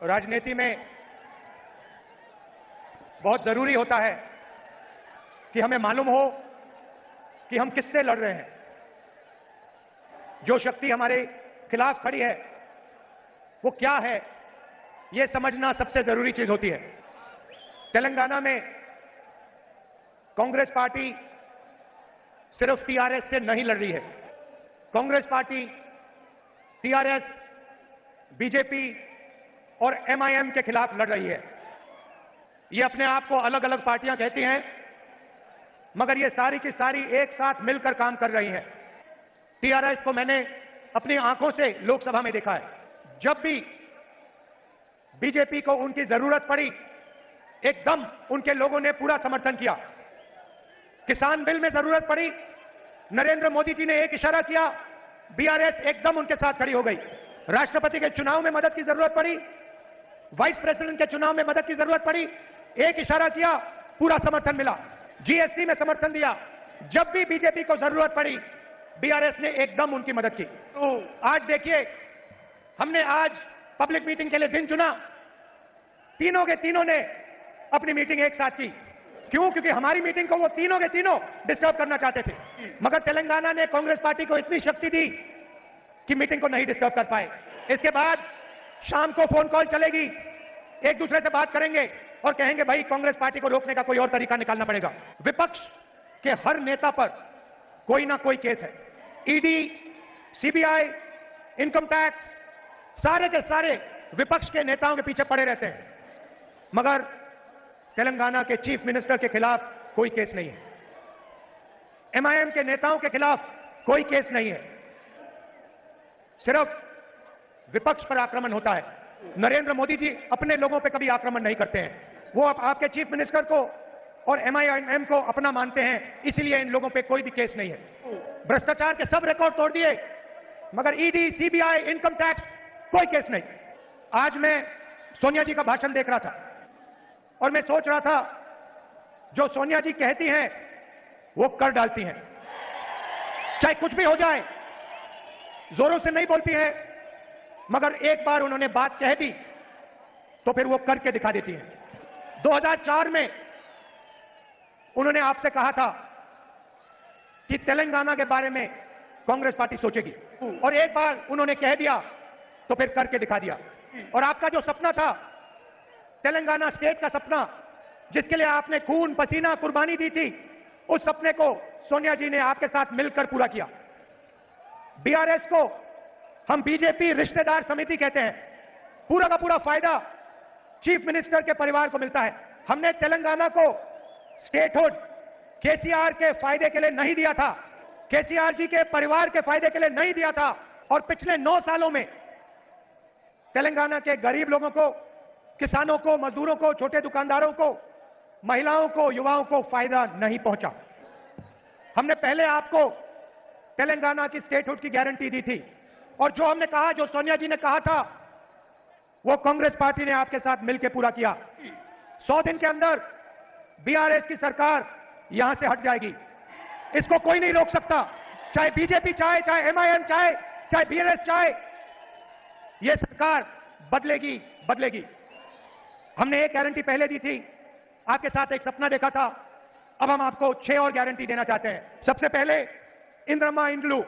राजनीति में बहुत जरूरी होता है कि हमें मालूम हो कि हम किससे लड़ रहे हैं। जो शक्ति हमारे खिलाफ खड़ी है वो क्या है, ये समझना सबसे जरूरी चीज होती है। तेलंगाना में कांग्रेस पार्टी सिर्फ टीआरएस से नहीं लड़ रही है। कांग्रेस पार्टी टीआरएस, बीजेपी और एमआईएम के खिलाफ लड़ रही है। ये अपने आप को अलग अलग पार्टियां कहती हैं, मगर ये सारी की सारी एक साथ मिलकर काम कर रही हैं। टीआरएस को मैंने अपनी आंखों से लोकसभा में देखा है। जब भी बीजेपी को उनकी जरूरत पड़ी, एकदम उनके लोगों ने पूरा समर्थन किया। किसान बिल में जरूरत पड़ी, नरेंद्र मोदी जी ने एक इशारा किया, बीआरएस एकदम उनके साथ खड़ी हो गई। राष्ट्रपति के चुनाव में मदद की जरूरत पड़ी, वाइस प्रेसिडेंट के चुनाव में मदद की जरूरत पड़ी, एक इशारा किया, पूरा समर्थन मिला। जीएसटी में समर्थन दिया। जब भी बीजेपी को जरूरत पड़ी, बीआरएस ने एकदम उनकी मदद की। तो आज देखिए, हमने आज पब्लिक मीटिंग के लिए दिन चुना। तीनों के तीनों ने अपनी मीटिंग एक साथ की। क्यों? क्योंकि हमारी मीटिंग को वो तीनों के तीनों डिस्टर्ब करना चाहते थे, मगर तेलंगाना ने कांग्रेस पार्टी को इतनी शक्ति दी कि मीटिंग को नहीं डिस्टर्ब कर पाए। इसके बाद शाम को फोन कॉल चलेगी, एक दूसरे से बात करेंगे और कहेंगे भाई कांग्रेस पार्टी को रोकने का कोई और तरीका निकालना पड़ेगा। विपक्ष के हर नेता पर कोई ना कोई केस है। ईडी, सीबीआई, इनकम टैक्स, सारे के सारे विपक्ष के नेताओं के पीछे पड़े रहते हैं, मगर तेलंगाना के चीफ मिनिस्टर के खिलाफ कोई केस नहीं है। एमआईएम के नेताओं के खिलाफ कोई केस नहीं है। सिर्फ विपक्ष पर आक्रमण होता है। नरेंद्र मोदी जी अपने लोगों पर कभी आक्रमण नहीं करते हैं। वो आपके चीफ मिनिस्टर को और एमआईएम को अपना मानते हैं, इसलिए इन लोगों पे कोई भी केस नहीं है। भ्रष्टाचार के सब रिकॉर्ड तोड़ दिए, मगर ईडी, सीबीआई, इनकम टैक्स, कोई केस नहीं। आज मैं सोनिया जी का भाषण देख रहा था और मैं सोच रहा था, जो सोनिया जी कहती हैं वो कर डालती हैं। चाहे कुछ भी हो जाए, जोरों से नहीं बोलती हैं, मगर एक बार उन्होंने बात कह दी तो फिर वो करके दिखा देती हैं। 2004 में उन्होंने आपसे कहा था कि तेलंगाना के बारे में कांग्रेस पार्टी सोचेगी, और एक बार उन्होंने कह दिया तो फिर करके दिखा दिया। और आपका जो सपना था, तेलंगाना स्टेट का सपना, जिसके लिए आपने खून पसीना कुर्बानी दी थी, उस सपने को सोनिया जी ने आपके साथ मिलकर पूरा किया। बीआरएस को हम बीजेपी रिश्तेदार समिति कहते हैं। पूरा का पूरा फायदा चीफ मिनिस्टर के परिवार को मिलता है। हमने तेलंगाना को स्टेटहुड केसीआर के फायदे के लिए नहीं दिया था, केसीआर जी के परिवार के फायदे के लिए नहीं दिया था। और पिछले 9 सालों में तेलंगाना के गरीब लोगों को, किसानों को, मजदूरों को, छोटे दुकानदारों को, महिलाओं को, युवाओं को फायदा नहीं पहुंचा। हमने पहले आपको तेलंगाना की स्टेटहुड की गारंटी दी थी, और जो हमने कहा, जो सोनिया जी ने कहा था, वो कांग्रेस पार्टी ने आपके साथ मिलकर पूरा किया। 100 दिन के अंदर बीआरएस की सरकार यहां से हट जाएगी। इसको कोई नहीं रोक सकता, चाहे बीजेपी चाहे, चाहे एमआईएम चाहे, चाहे बीआरएस चाहे। यह सरकार बदलेगी, बदलेगी। हमने एक गारंटी पहले दी थी, आपके साथ एक सपना देखा था, अब हम आपको 6 और गारंटी देना चाहते हैं। सबसे पहले इंदिरम्मा इंड्लू।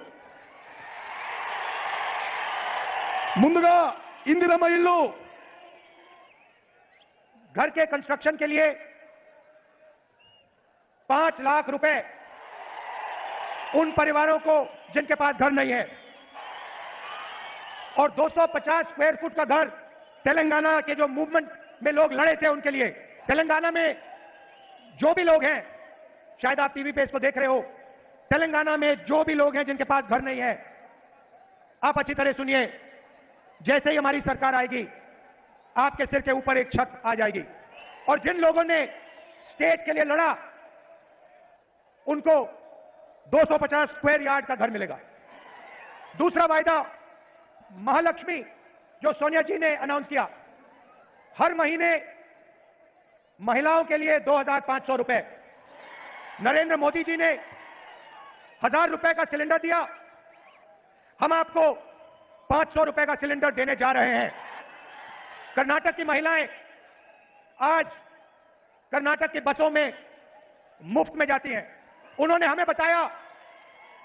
ముందుగా ఇందిరమ్మ ఇల్లు घर के कंस्ट्रक्शन के लिए 5 लाख रुपए उन परिवारों को जिनके पास घर नहीं है, और 250 स्क्वायर फुट का घर तेलंगाना के जो मूवमेंट में लोग लड़े थे उनके लिए। तेलंगाना में जो भी लोग हैं, शायद आप टीवी पे इसको देख रहे हो, तेलंगाना में जो भी लोग हैं जिनके पास घर नहीं है, आप अच्छी तरह सुनिए। जैसे ही हमारी सरकार आएगी, आपके सिर के ऊपर एक छत आ जाएगी, और जिन लोगों ने स्टेट के लिए लड़ा, उनको 250 स्क्वायर यार्ड का घर मिलेगा। दूसरा वायदा, महालक्ष्मी, जो सोनिया जी ने अनाउंस किया, हर महीने महिलाओं के लिए 2500 रुपए। नरेंद्र मोदी जी ने 1000 रुपए का सिलेंडर दिया, हम आपको 500 रुपए का सिलेंडर देने जा रहे हैं। कर्नाटक की महिलाएं आज कर्नाटक की बसों में मुफ्त में जाती हैं। उन्होंने हमें बताया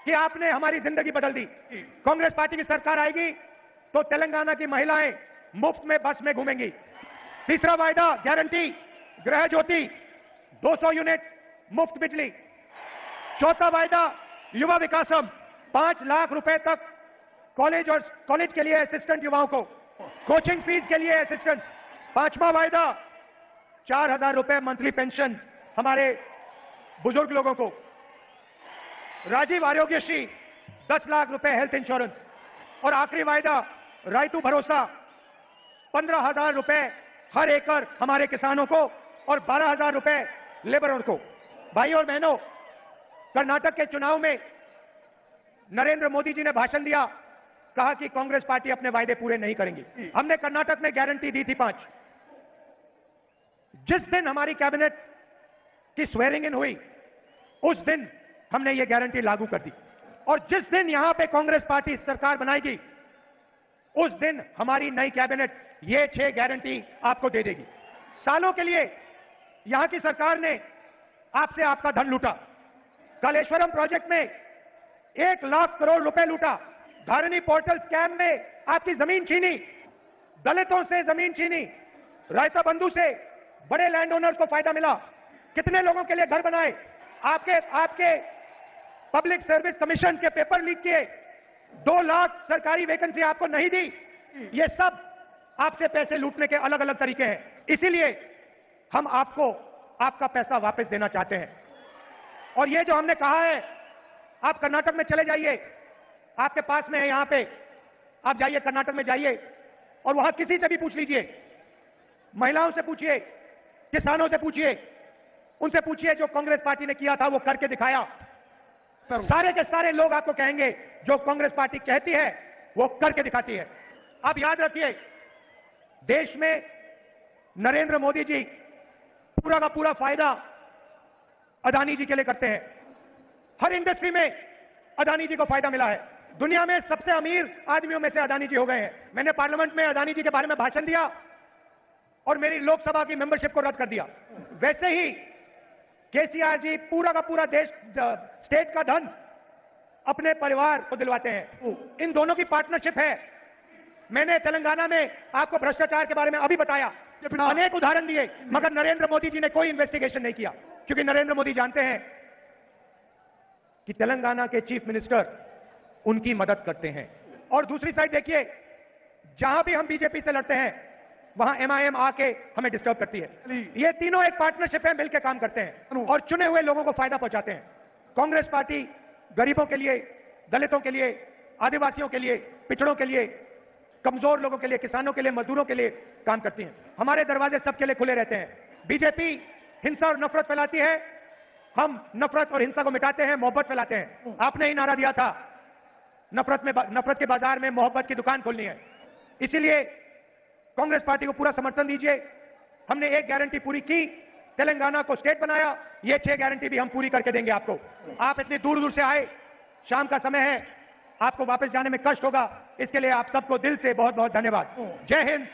कि आपने हमारी जिंदगी बदल दी। कांग्रेस पार्टी की सरकार आएगी तो तेलंगाना की महिलाएं मुफ्त में बस में घूमेंगी। तीसरा वायदा गारंटी गृह ज्योति 200 यूनिट मुफ्त बिजली। चौथा वायदा युवा विकासम 5 लाख रुपए तक कॉलेज के लिए असिस्टेंट युवाओं को, कोचिंग फीस के लिए असिस्टेंट। पांचवा वायदा 4,000 रुपए मंथली पेंशन हमारे बुजुर्ग लोगों को। राजीव आरोग्यश्री 10 लाख रुपए हेल्थ इंश्योरेंस। और आखिरी वायदा रायतू भरोसा 15,000 रुपए हर एकड़ हमारे किसानों को और 12,000 रुपए लेबरों को। भाई और बहनों, कर्नाटक के चुनाव में नरेंद्र मोदी जी ने भाषण दिया, कहा कि कांग्रेस पार्टी अपने वायदे पूरे नहीं करेंगी। हमने कर्नाटक में गारंटी दी थी 5। जिस दिन हमारी कैबिनेट की स्वेरिंग इन हुई उस दिन हमने ये गारंटी लागू कर दी। और जिस दिन यहां पे कांग्रेस पार्टी सरकार बनाएगी उस दिन हमारी नई कैबिनेट ये 6 गारंटी आपको दे देगी। सालों के लिए यहां की सरकार ने आपसे आपका धन लूटा। कालेश्वरम प्रोजेक्ट में 1 लाख करोड़ रुपए लूटा। धारणी पोर्टल स्कैम में आपकी जमीन छीनी, दलितों से जमीन छीनी, रायता बंधु से बड़े लैंड ओनर्स को फायदा मिला। कितने लोगों के लिए घर बनाए। आपके पब्लिक सर्विस कमीशन के पेपर लीक किए। 2 लाख सरकारी वैकेंसी आपको नहीं दी। ये सब आपसे पैसे लूटने के अलग अलग तरीके हैं। इसीलिए हम आपको आपका पैसा वापस देना चाहते हैं। और ये जो हमने कहा है, आप कर्नाटक में चले जाइए, आपके पास में है यहां पे, आप जाइए कर्नाटक में जाइए और वहां किसी से भी पूछ लीजिए, महिलाओं से पूछिए, किसानों से पूछिए, उनसे पूछिए जो कांग्रेस पार्टी ने किया था वो करके दिखाया। सारे के सारे लोग आपको कहेंगे जो कांग्रेस पार्टी कहती है वो करके दिखाती है। आप याद रखिए, देश में नरेंद्र मोदी जी पूरा का पूरा फायदा अदानी जी के लिए करते हैं। हर इंडस्ट्री में अदानी जी को फायदा मिला है। दुनिया में सबसे अमीर आदमियों में से अदानी जी हो गए हैं। मैंने पार्लियामेंट में अदानी जी के बारे में भाषण दिया और मेरी लोकसभा की मेंबरशिप को रद्द कर दिया। वैसे ही केसीआर जी पूरा का पूरा देश स्टेट का धन अपने परिवार को दिलवाते हैं। इन दोनों की पार्टनरशिप है। मैंने तेलंगाना में आपको भ्रष्टाचार के बारे में अभी बताया, अनेक उदाहरण दिए, मगर नरेंद्र मोदी जी ने कोई इन्वेस्टिगेशन नहीं किया, क्योंकि नरेंद्र मोदी जानते हैं कि तेलंगाना के चीफ मिनिस्टर उनकी मदद करते हैं। और दूसरी साइड देखिए, जहां भी हम बीजेपी से लड़ते हैं वहां एमआईएम आके हमें डिस्टर्ब करती है। ये तीनों एक पार्टनरशिप है, मिलकर काम करते हैं और चुने हुए लोगों को फायदा पहुंचाते हैं। कांग्रेस पार्टी गरीबों के लिए, दलितों के लिए, आदिवासियों के लिए, पिछड़ों के लिए, कमजोर लोगों के लिए, किसानों के लिए, मजदूरों के लिए काम करती है। हमारे दरवाजे सबके लिए खुले रहते हैं। बीजेपी हिंसा और नफरत फैलाती है, हम नफरत और हिंसा को मिटाते हैं, मोहब्बत फैलाते हैं। आपने ही नारा दिया था, नफरत के बाजार में मोहब्बत की दुकान खोलनी है। इसीलिए कांग्रेस पार्टी को पूरा समर्थन दीजिए। हमने एक गारंटी पूरी की, तेलंगाना को स्टेट बनाया, ये 6 गारंटी भी हम पूरी करके देंगे आपको। आप इतनी दूर दूर से आए, शाम का समय है, आपको वापस जाने में कष्ट होगा, इसके लिए आप सबको दिल से बहुत बहुत धन्यवाद। जय हिंद,